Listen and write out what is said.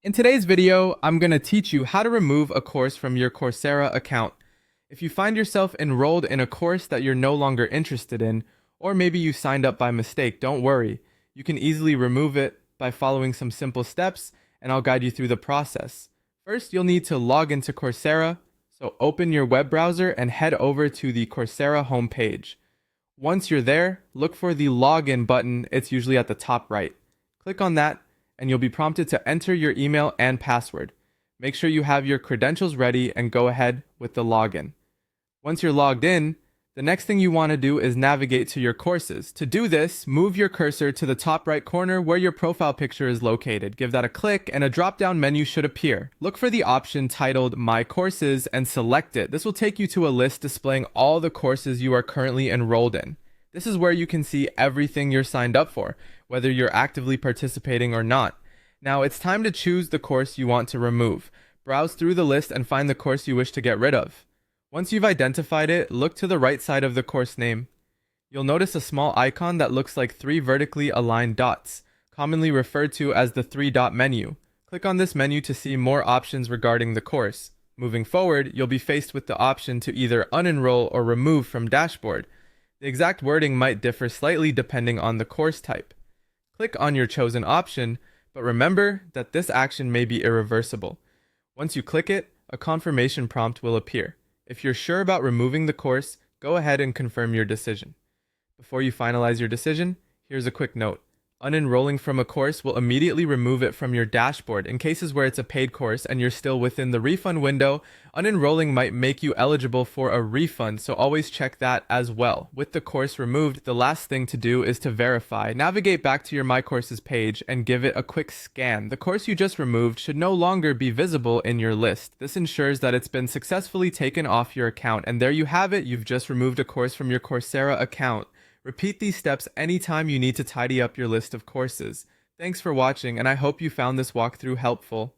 In today's video, I'm going to teach you how to remove a course from your Coursera account. If you find yourself enrolled in a course that you're no longer interested in, or maybe you signed up by mistake, don't worry. You can easily remove it by following some simple steps, and I'll guide you through the process. First, you'll need to log into Coursera, so open your web browser and head over to the Coursera homepage. Once you're there, look for the login button, it's usually at the top right. Click on that and you'll be prompted to enter your email and password. Make sure you have your credentials ready and go ahead with the login. Once you're logged in, the next thing you want to do is navigate to your courses. To do this, move your cursor to the top right corner where your profile picture is located. Give that a click and a drop-down menu should appear. Look for the option titled My Courses and select it. This will take you to a list displaying all the courses you are currently enrolled in. This is where you can see everything you're signed up for, whether you're actively participating or not. Now it's time to choose the course you want to remove. Browse through the list and find the course you wish to get rid of. Once you've identified it, look to the right side of the course name. You'll notice a small icon that looks like three vertically aligned dots, commonly referred to as the three-dot menu. Click on this menu to see more options regarding the course. Moving forward, you'll be faced with the option to either unenroll or remove from dashboard. The exact wording might differ slightly depending on the course type. Click on your chosen option, but remember that this action may be irreversible. Once you click it, a confirmation prompt will appear. If you're sure about removing the course, go ahead and confirm your decision. Before you finalize your decision, here's a quick note. Unenrolling from a course will immediately remove it from your dashboard. In cases where it's a paid course and you're still within the refund window, unenrolling might make you eligible for a refund, so always check that as well. With the course removed, the last thing to do is to verify. Navigate back to your My Courses page and give it a quick scan. The course you just removed should no longer be visible in your list. This ensures that it's been successfully taken off your account, and there you have it, you've just removed a course from your Coursera account. Repeat these steps anytime you need to tidy up your list of courses. Thanks for watching, and I hope you found this walkthrough helpful.